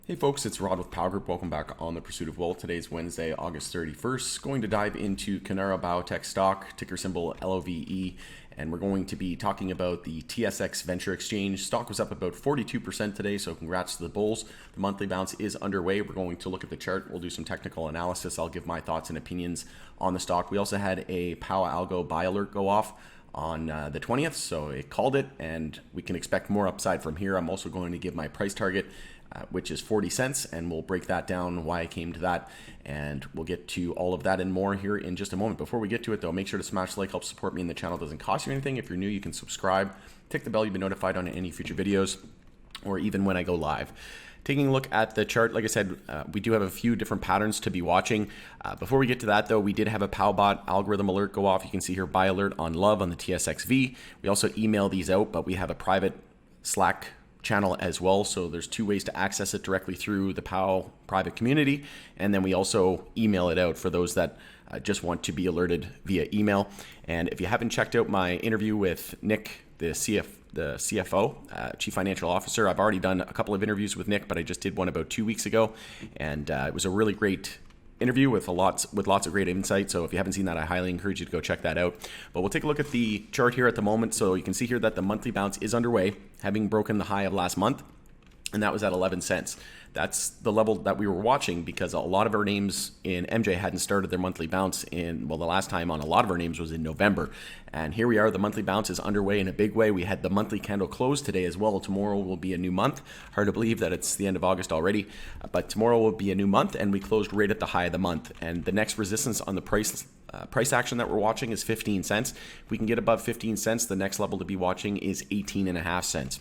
Hey folks, it's Rod with Power Group. Welcome back on The Pursuit of Wealth. Today's Wednesday, August 31st. Going to dive into Cannara Biotech stock, ticker symbol LOVE, and we're going to be talking about the TSX Venture Exchange. Stock was up about 42% today, so congrats to the bulls. The monthly bounce is underway. We're going to look at the chart. We'll do some technical analysis. I'll give my thoughts and opinions on the stock. We also had a Power Algo buy alert go off on the 20th, so it called it, and we can expect more upside from here. I'm also going to give my price target, which is 40 cents, and we'll break that down, why I came to that, and we'll get to all of that and more here in just a moment. Before we get to it though, make sure to smash the like, help support me, and the channel doesn't cost you anything. If you're new, you can subscribe, tick the bell, you'll be notified on any future videos, or even when I go live. Taking a look at the chart, like I said, we do have a few different patterns to be watching. Before we get to that though, we did have a PowBot algorithm alert go off. You can see here, buy alert on LOVE on the TSXV. We also email these out, but we have a private Slack channel as well, so there's two ways to access it: directly through the POW private community, and then we also email it out for those that just want to be alerted via email. And if you haven't checked out my interview with Nick, the CFO, Chief Financial Officer, I've already done a couple of interviews with Nick, but I just did one about 2 weeks ago, and it was a really great interview with lots of great insight. So if you haven't seen that, I highly encourage you to go check that out. But we'll take a look at the chart here at the moment. So you can see here that the monthly bounce is underway, having broken the high of last month, and that was at 11 cents. That's the level that we were watching because a lot of our names in MJ hadn't started their monthly bounce in, well, the last time on a lot of our names was in November. And here we are, the monthly bounce is underway in a big way. We had the monthly candle close today as well. Tomorrow will be a new month. Hard to believe that it's the end of August already, but tomorrow will be a new month, and we closed right at the high of the month. And the next resistance on the price action that we're watching is 15 cents. If we can get above 15 cents, the next level to be watching is 18.5 cents.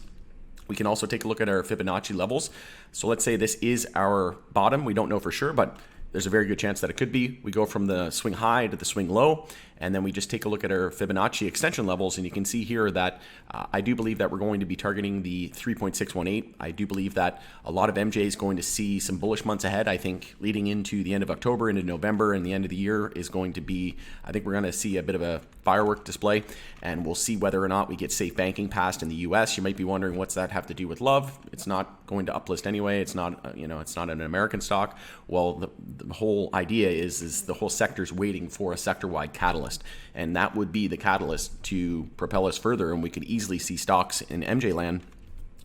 We can also take a look at our Fibonacci levels. So let's say this is our bottom. We don't know for sure, but there's a very good chance that it could be. We go from the swing high to the swing low, and then we just take a look at our Fibonacci extension levels, and you can see here that I do believe that we're going to be targeting the 3.618. I do believe that a lot of MJ is going to see some bullish months ahead. I think leading into the end of October, into November, and the end of the year is going to be, I think we're going to see a bit of a firework display, and we'll see whether or not we get safe banking passed in the US. You might be wondering, what's that have to do with LOVE? It's not going to uplist anyway. It's not, it's not an American stock. Well, the whole idea is the whole sector's waiting for a sector-wide catalyst, and that would be the catalyst to propel us further, and we could easily see stocks in MJ land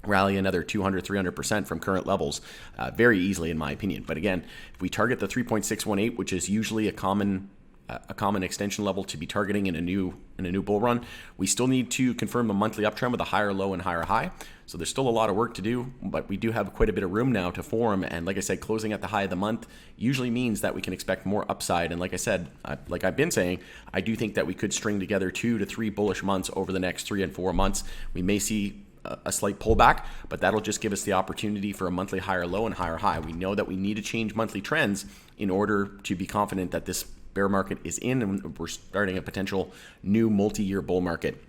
rally another 200-300% from current levels very easily, in my opinion. But again, if we target the 3.618, which is usually a common extension level to be targeting in a new bull run, we still need to confirm a monthly uptrend with a higher low and higher high. So there's still a lot of work to do, but we do have quite a bit of room now to form. And like I said, closing at the high of the month usually means that we can expect more upside. And like I said, like I've been saying, I do think that we could string together 2 to 3 bullish months over the next 3 and 4 months. We may see a slight pullback, but that'll just give us the opportunity for a monthly higher low and higher high. We know that we need to change monthly trends in order to be confident that this bear market is in and we're starting a potential new multi-year bull market.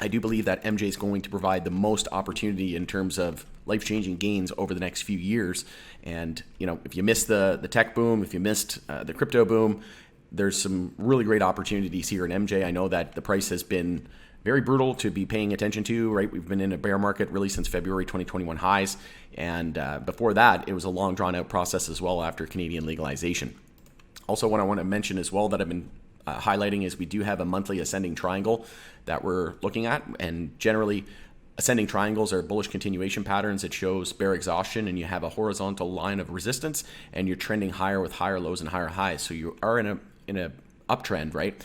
I do believe that MJ is going to provide the most opportunity in terms of life-changing gains over the next few years. And if you missed the tech boom, if you missed the crypto boom, there's some really great opportunities here in MJ. I know that the price has been very brutal to be paying attention to, right? We've been in a bear market really since February 2021 highs. And before that, it was a long drawn out process as well after Canadian legalization. Also, what I want to mention as well that I've been highlighting is we do have a monthly ascending triangle that we're looking at. And generally, ascending triangles are bullish continuation patterns. It shows bear exhaustion, and you have a horizontal line of resistance, and you're trending higher with higher lows and higher highs. So you are in a uptrend, right?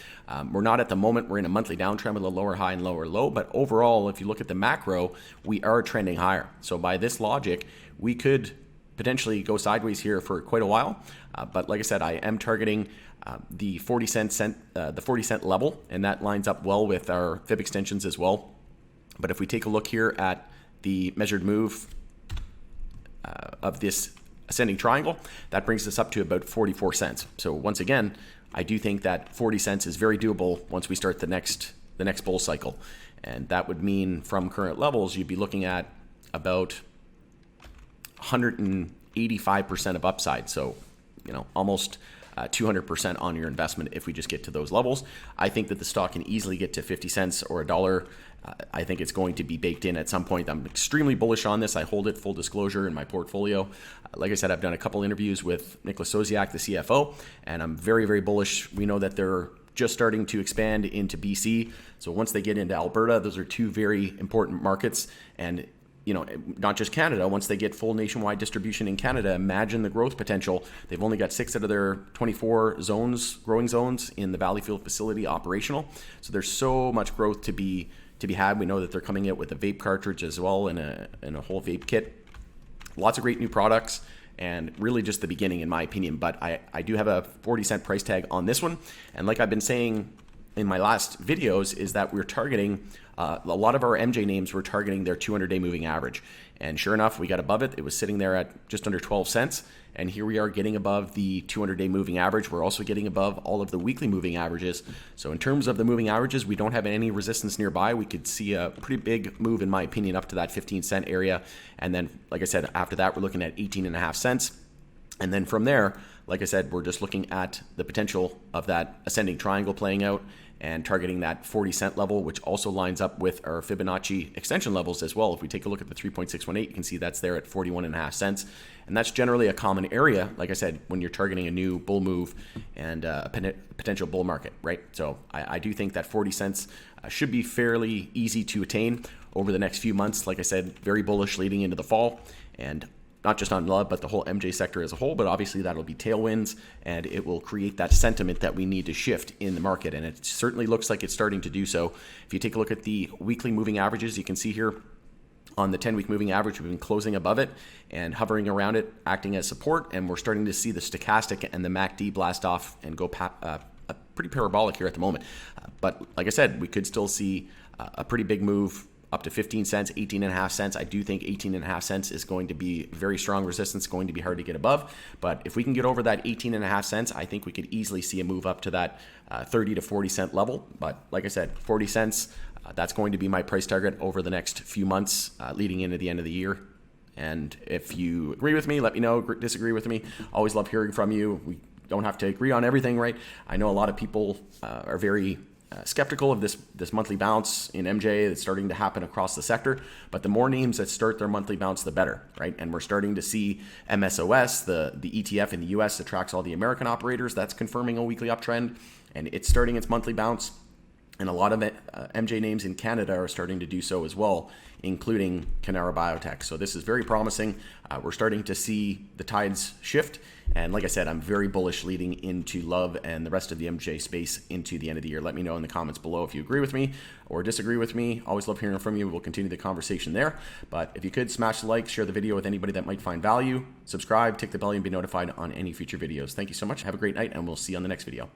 We're not at the moment. We're in a monthly downtrend with a lower high and lower low. But overall, if you look at the macro, we are trending higher. So by this logic, we could potentially go sideways here for quite a while. But like I said, I am targeting the 40 cent level, and that lines up well with our fib extensions as well. But if we take a look here at the measured move of this ascending triangle, that brings us up to about 44 cents. So once again, I do think that 40 cents is very doable once we start the next bull cycle. And that would mean from current levels, you'd be looking at about 185% of upside. So, almost 200% on your investment if we just get to those levels. I think that the stock can easily get to 50 cents or a dollar. I think it's going to be baked in at some point. I'm extremely bullish on this. I hold it, full disclosure, in my portfolio. Like I said, I've done a couple interviews with Nicholas Sosiak, the CFO, and I'm very, very bullish. We know that they're just starting to expand into BC. So once they get into Alberta, those are two very important markets. And not just Canada, once they get full nationwide distribution in Canada, imagine the growth potential. They've only got 6 out of their 24 growing zones in the Valleyfield facility operational. So there's so much growth to be had. We know that they're coming out with a vape cartridge as well and a whole vape kit. Lots of great new products, and really just the beginning in my opinion. But I do have a 40-cent price tag on this one. And like I've been saying in my last videos, is that we're targeting a lot of our MJ names, we're targeting their 200-day moving average. And sure enough, we got above it. It was sitting there at just under 12 cents. And here we are getting above the 200-day moving average. We're also getting above all of the weekly moving averages. So in terms of the moving averages, we don't have any resistance nearby. We could see a pretty big move, in my opinion, up to that 15-cent area. And then, like I said, after that, we're looking at 18.5 cents. And then from there, like I said, we're just looking at the potential of that ascending triangle playing out and targeting that 40-cent level, which also lines up with our Fibonacci extension levels as well. If we take a look at the 3.618, you can see that's there at 41.5 cents. And that's generally a common area, like I said, when you're targeting a new bull move and a potential bull market, right? So I do think that 40 cents should be fairly easy to attain over the next few months. Like I said, very bullish leading into the fall, and not just on LOVE, but the whole MJ sector as a whole. But obviously that'll be tailwinds, and it will create that sentiment that we need to shift in the market. And it certainly looks like it's starting to do so. If you take a look at the weekly moving averages, you can see here on the 10-week moving average, we've been closing above it and hovering around it, acting as support. And we're starting to see the stochastic and the MACD blast off and go pretty parabolic here at the moment. But like I said, we could still see a pretty big move up to 15 cents, 18.5 cents. I do think 18.5 cents is going to be very strong resistance, going to be hard to get above. But if we can get over that 18.5 cents, I think we could easily see a move up to that 30 to 40 cent level. But like I said, 40 cents, that's going to be my price target over the next few months leading into the end of the year. And if you agree with me, let me know. Disagree with me, always love hearing from you. We don't have to agree on everything, right? I know a lot of people are very skeptical of this monthly bounce in MJ that's starting to happen across the sector, but the more names that start their monthly bounce, the better, right? And we're starting to see MSOS, the ETF in the US that tracks all the American operators, that's confirming a weekly uptrend, and it's starting its monthly bounce. And a lot of MJ names in Canada are starting to do so as well, including Cannara Biotech. So this is very promising. We're starting to see the tides shift. And like I said, I'm very bullish leading into LOVE and the rest of the MJ space into the end of the year. Let me know in the comments below if you agree with me or disagree with me. Always love hearing from you. We'll continue the conversation there. But if you could, smash the like, share the video with anybody that might find value, subscribe, tick the bell, and be notified on any future videos. Thank you so much. Have a great night, and we'll see you on the next video.